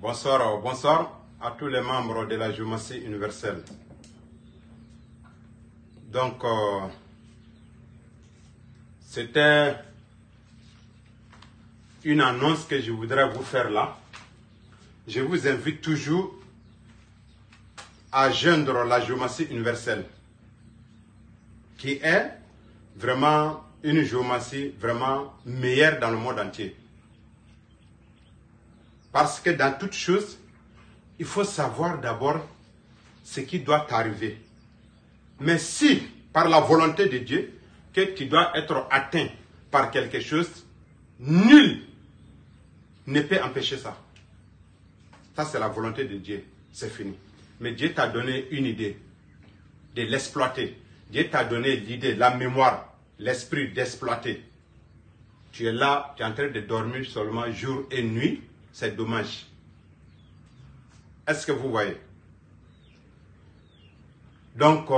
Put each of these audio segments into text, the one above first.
Bonsoir, bonsoir à tous les membres de la géométrie universelle. Donc, c'était une annonce que je voudrais vous faire là. Je vous invite toujours à joindre la géométrie universelle, qui est vraiment une géométrie vraiment meilleure dans le monde entier. Parce que dans toute chose, il faut savoir d'abord ce qui doit t'arriver. Mais si, par la volonté de Dieu, que tu dois être atteint par quelque chose, nul ne peut empêcher ça. Ça, c'est la volonté de Dieu. C'est fini. Mais Dieu t'a donné une idée de l'exploiter. Dieu t'a donné l'idée, la mémoire, l'esprit d'exploiter. Tu es là, tu es en train de dormir seulement jour et nuit. C'est dommage. Est-ce que vous voyez? Donc,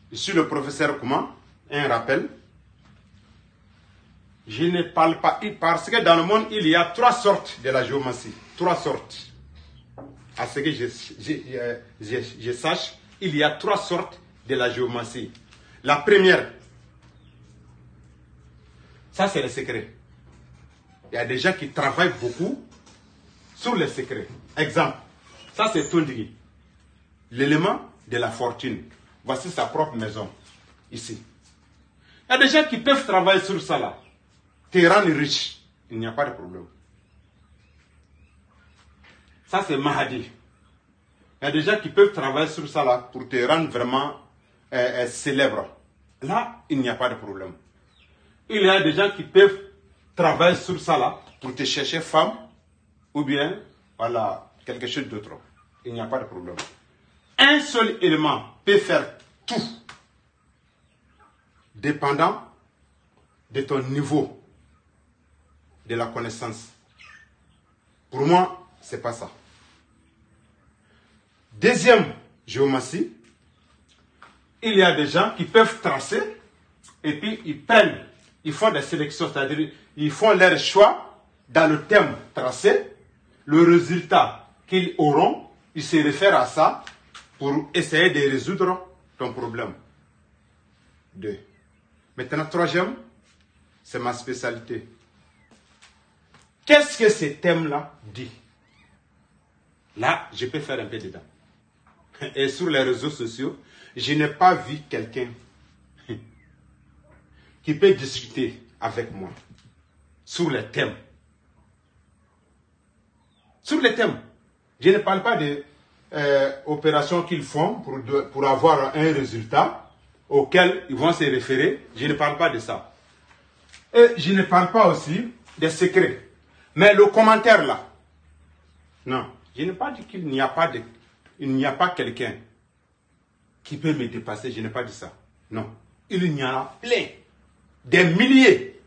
je suis le professeur Kouma. Un rappel. Je ne parle pas, parce que dans le monde, il y a 3 sortes de la géométrie. 3 sortes. À ce que je sache, il y a 3 sortes de la géométrie. La première, ça c'est le secret. Il y a des gens qui travaillent beaucoup sur les secrets. Exemple, ça c'est Tondigi, l'élément de la fortune. Voici sa propre maison, ici. Il y a des gens qui peuvent travailler sur ça là, te rendre riche. Il n'y a pas de problème. Ça c'est Mahadi. Il y a des gens qui peuvent travailler sur ça là pour te rendre vraiment célèbre. Là, il n'y a pas de problème. Il y a des gens qui peuvent travailler sur ça là pour te chercher femme ou bien voilà quelque chose d'autre. Il n'y a pas de problème. Un seul élément peut faire tout, dépendant de ton niveau de la connaissance. Pour moi, c'est pas ça. Deuxième géométrie, il y a des gens qui peuvent tracer et puis ils font des sélections, c'est-à-dire ils font leur choix dans le thème tracé, le résultat qu'ils auront, ils se réfèrent à ça pour essayer de résoudre ton problème. 2. Maintenant, troisième, c'est ma spécialité. Qu'est-ce que ce thème-là dit? Là, je peux faire un peu dedans. Et sur les réseaux sociaux, je n'ai pas vu quelqu'un qui peut discuter avec moi sur les thèmes. Sur les thèmes. Je ne parle pas des opérations qu'ils font pour avoir un résultat auquel ils vont se référer. Je ne parle pas de ça. Et je ne parle pas aussi des secrets. Mais le commentaire là, non, je n'ai pas dit qu'il n'y a pas quelqu'un qui peut me dépasser. Je n'ai pas dit ça. Non. Il y en a plein. Des milliers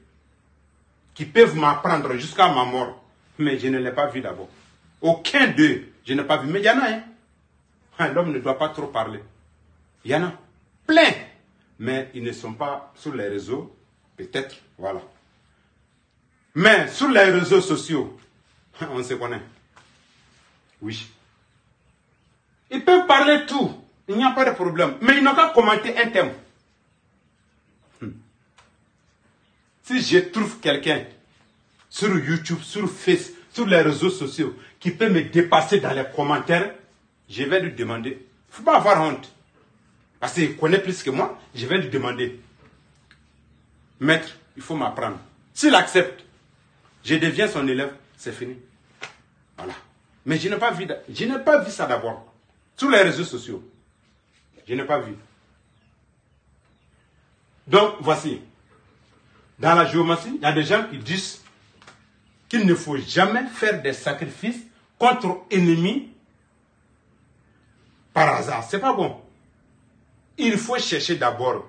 qui peuvent m'apprendre jusqu'à ma mort. Mais je ne l'ai pas vu d'abord. Aucun d'eux, je n'ai pas vu. Mais il y en a un. L'homme ne doit pas trop parler. Il y en a plein. Mais ils ne sont pas sur les réseaux. Peut-être, voilà. Mais sur les réseaux sociaux, on se connaît. Oui. Ils peuvent parler tout. Il n'y a pas de problème. Mais ils n'ont qu'à commenter un thème. Si je trouve quelqu'un sur YouTube, sur Facebook, sur les réseaux sociaux, qui peut me dépasser dans les commentaires, je vais lui demander. Il ne faut pas avoir honte. Parce qu'il connaît plus que moi, je vais lui demander. Maître, il faut m'apprendre. S'il accepte, je deviens son élève, c'est fini. Voilà. Mais je n'ai pas vu ça d'abord. Sur les réseaux sociaux. Je n'ai pas vu. Donc, voici. Dans la géométrie, il y a des gens qui disent qu'il ne faut jamais faire des sacrifices contre ennemis par hasard. C'est pas bon. Il faut chercher d'abord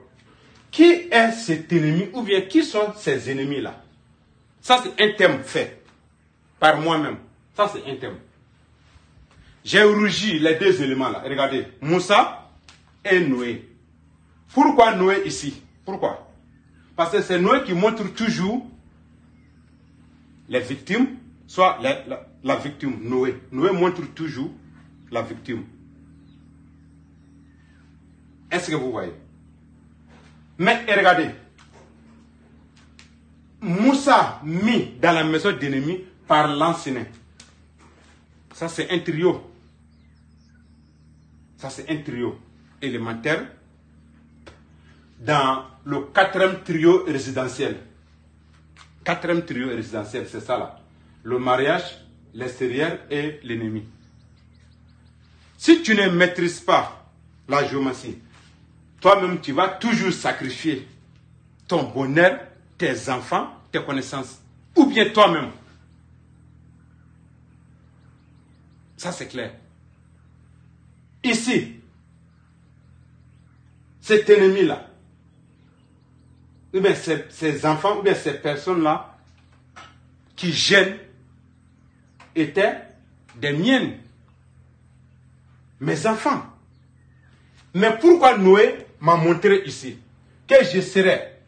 qui est cet ennemi ou bien qui sont ces ennemis-là. Ça, c'est un thème fait par moi-même. Ça, c'est un thème. J'ai rougi les 2 éléments-là. Regardez, Moussa et Noé. Pourquoi Noé ici? Pourquoi? Parce que c'est Noé qui montre toujours les victimes soit la victime, Noé. Noé montre toujours la victime. Est-ce que vous voyez? Mais regardez, Moussa mis dans la maison d'ennemi par l'enseignant. Ça c'est un trio. Ça c'est un trio élémentaire dans le 4e trio résidentiel. 4e trio résidentiel, c'est ça là. Le mariage, l'extérieur et l'ennemi. Si tu ne maîtrises pas la géométrie, toi-même tu vas toujours sacrifier ton bonheur, tes enfants, tes connaissances, ou bien toi-même. Ça c'est clair. Ici, cet ennemi-là, ou bien ces enfants, ou bien ces personnes-là qui gênent, étaient des miennes, mes enfants. Mais pourquoi Noé m'a montré ici que je serais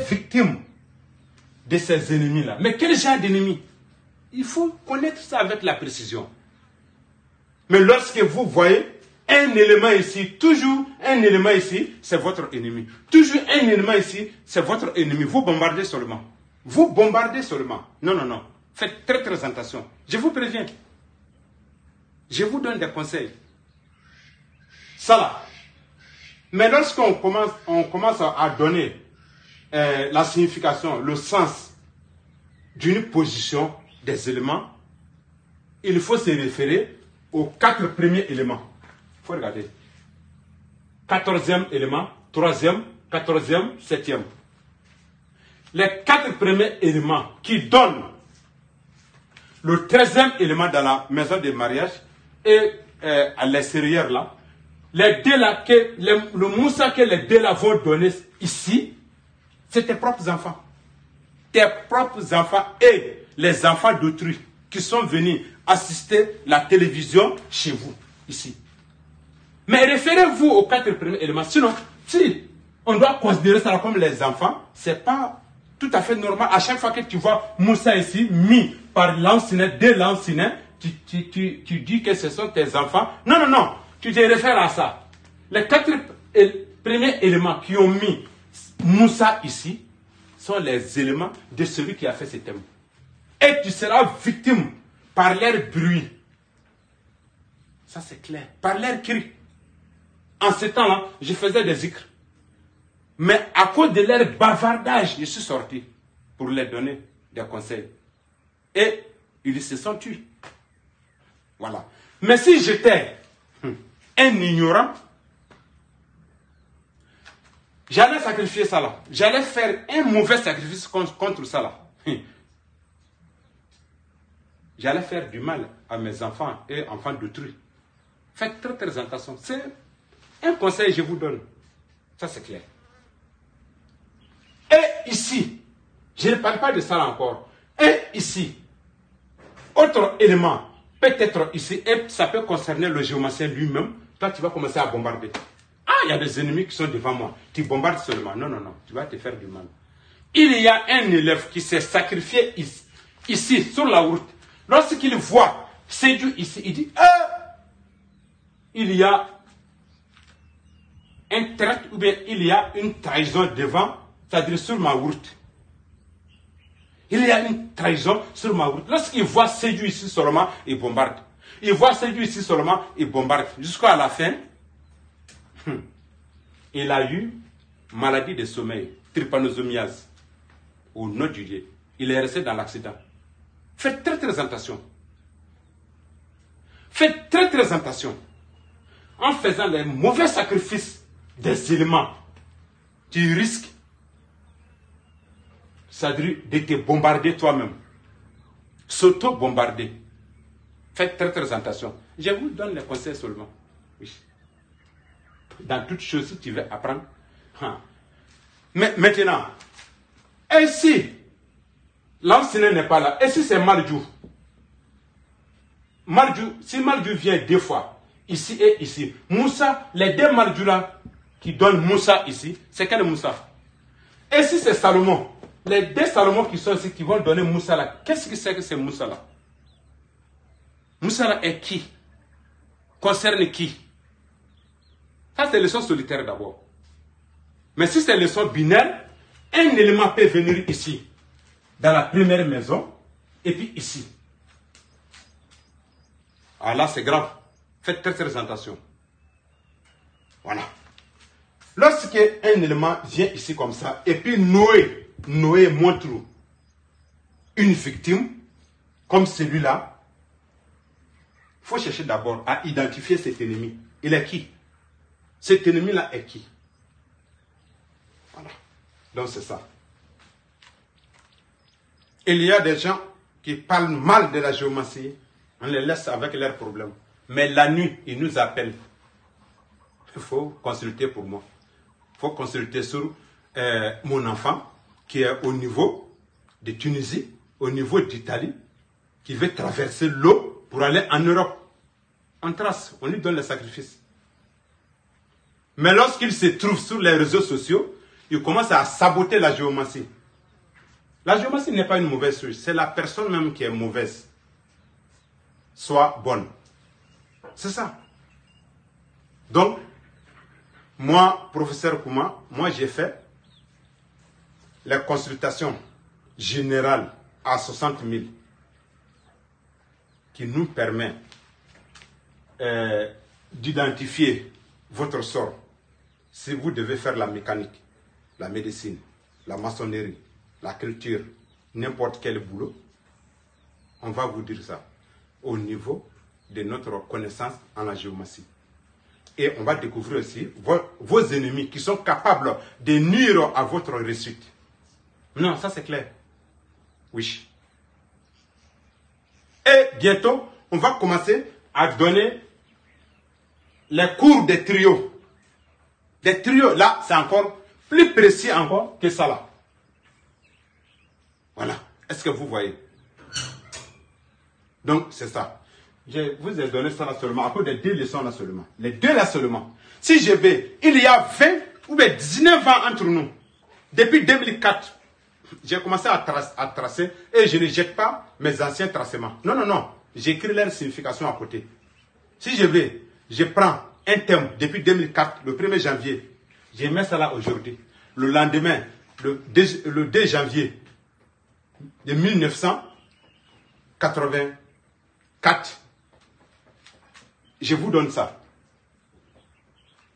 victime de ces ennemis-là? Mais quel genre d'ennemis? Il faut connaître ça avec la précision. Mais lorsque vous voyez un élément ici, toujours un élément ici, c'est votre ennemi. Toujours un élément ici, c'est votre ennemi. Vous bombardez seulement. Vous bombardez seulement. Non, non, non. Faites très très attention. Je vous préviens. Je vous donne des conseils. Ça là. Mais lorsqu'on commence à donner la signification, le sens d'une position des éléments, il faut se référer aux 4 premiers éléments. Il faut regarder. 14e élément, 3e, 14e, 7e. Les 4 premiers éléments qui donnent le 13e élément dans la maison de mariage et à l'extérieur là, les deux là, le Moussa que les deux là vont donner ici, c'est tes propres enfants. Tes propres enfants et les enfants d'autrui qui sont venus assister la télévision chez vous, ici. Mais référez-vous aux 4 premiers éléments. Sinon, si on doit considérer ça comme les enfants, c'est pas tout à fait normal. À chaque fois que tu vois Moussa ici, mis par l'enseignant, de l'enseignant, tu dis que ce sont tes enfants. Non, non, non. Tu te réfères à ça. Les 4 premiers éléments qui ont mis Moussa ici sont les éléments de celui qui a fait ce thème. Et tu seras victime par leur bruit. Ça c'est clair. Par leur cri. En ce temps-là, je faisais des zikrs. Mais à cause de leur bavardage, je suis sorti pour leur donner des conseils. Et ils se sont tués. Voilà. Mais si j'étais un ignorant, j'allais sacrifier ça là. J'allais faire un mauvais sacrifice contre ça là. J'allais faire du mal à mes enfants et enfants d'autrui. Faites très très attention. C'est un conseil que je vous donne. Ça c'est clair. Et ici, je ne parle pas de ça là encore. Et ici, autre élément, peut-être ici, et ça peut concerner le géomacien lui-même, toi tu vas commencer à bombarder. Ah, il y a des ennemis qui sont devant moi. Tu bombardes seulement. Non, non, non. Tu vas te faire du mal. Il y a un élève qui s'est sacrifié ici, sur la route. Lorsqu'il voit Sédou ici, il dit, il y a un traître ou bien il y a une trahison devant, c'est-à-dire sur ma route. Il y a une trahison sur ma route. Lorsqu'il voit Sédou ici seulement, il bombarde. Il voit Sédou ici seulement, il bombarde. Jusqu'à la fin, il a eu maladie de sommeil, trypanosomiase, au nom du Dieu. Il est resté dans l'accident. Faites très très attention. Faites très très attention. En faisant les mauvais sacrifices des éléments, tu risques, c'est-à-dire de te bombarder toi-même. S'auto-bombarder. Faites très très attention. Je vous donne les conseils seulement. Oui. Dans toutes choses, si tu veux apprendre. Mais maintenant, et si l'enseignant n'est pas là, et si c'est Marjou, si Marjou vient 2 fois, ici et ici, Moussa, les 2 Marjou là, qui donnent Moussa ici, c'est quel Moussa? Et si c'est Salomon, Les 2 Salomon qui sont ici, qui vont donner Moussala, qu'est-ce que c'est Moussala? Moussala est qui? Concerne qui? Ça, c'est le son solitaire d'abord. Mais si c'est le son binaire, un élément peut venir ici, dans la première maison, et puis ici. Ah là, c'est grave. Faites très attention. Voilà. Lorsque un élément vient ici comme ça, et puis Noé montre une victime, comme celui-là, il faut chercher d'abord à identifier cet ennemi. Il est qui? Cet ennemi-là est qui? Voilà. Donc c'est ça. Il y a des gens qui parlent mal de la géomancie, on les laisse avec leurs problèmes. Mais la nuit, ils nous appellent. Il faut consulter pour moi. Il faut consulter sur mon enfant qui est au niveau de Tunisie, au niveau d'Italie, qui veut traverser l'eau pour aller en Europe. On trace, on lui donne le sacrifice. Mais lorsqu'il se trouve sur les réseaux sociaux, il commence à saboter la géomancie. La géomancie n'est pas une mauvaise chose, c'est la personne même qui est mauvaise. Soit bonne. C'est ça. Donc, moi, professeur Kouma, moi j'ai fait les consultations générales à 60 000 qui nous permet d'identifier votre sort. Si vous devez faire la mécanique, la médecine, la maçonnerie, la culture, n'importe quel boulot, on va vous dire ça au niveau de notre connaissance en la géomancie. Et on va découvrir aussi vos ennemis qui sont capables de nuire à votre réussite. Non, ça c'est clair. Oui. Et bientôt, on va commencer à donner les cours des trios. Des trios, là, c'est encore plus précis encore que ça là. Voilà. Est-ce que vous voyez? Donc, c'est ça. Je vous ai donné ça là seulement, à cause des 2 leçons là seulement. Les 2 là seulement. Si je vais, il y a 20 ou bien 19 ans entre nous. Depuis 2004, j'ai commencé à tracer et je ne jette pas mes anciens tracements. Non, non, non. J'écris leur signification à côté. Si je vais, je prends un thème depuis 2004, le 1er janvier. Je mets ça là aujourd'hui. Le lendemain, le 2 janvier de 1984, je vous donne ça.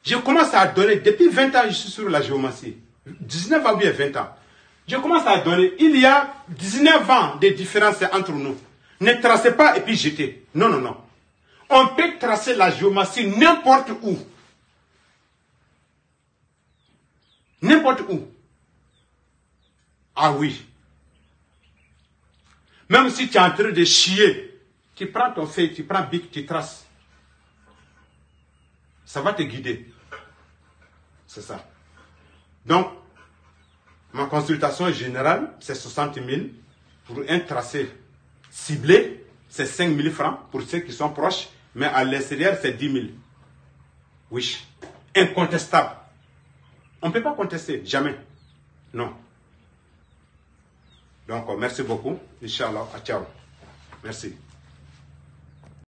Je commence à donner, depuis 20 ans, je suis sur la géomancie. 19 ans ou bien 20 ans. Je commence à donner, il y a 19 ans de différence entre nous. Ne tracez pas et puis jetez. Non, non, non. On peut tracer la géomancie n'importe où. N'importe où. Ah oui. Même si tu es en train de chier, tu prends ton feuille, tu prends bic, tu traces. Ça va te guider. C'est ça. Donc, ma consultation générale, c'est 60 000. Pour un tracé ciblé, c'est 5 000 francs pour ceux qui sont proches. Mais à l'extérieur, c'est 10 000. Oui. Incontestable. On ne peut pas contester. Jamais. Non. Donc, merci beaucoup. Inch'Allah. Ciao. Merci.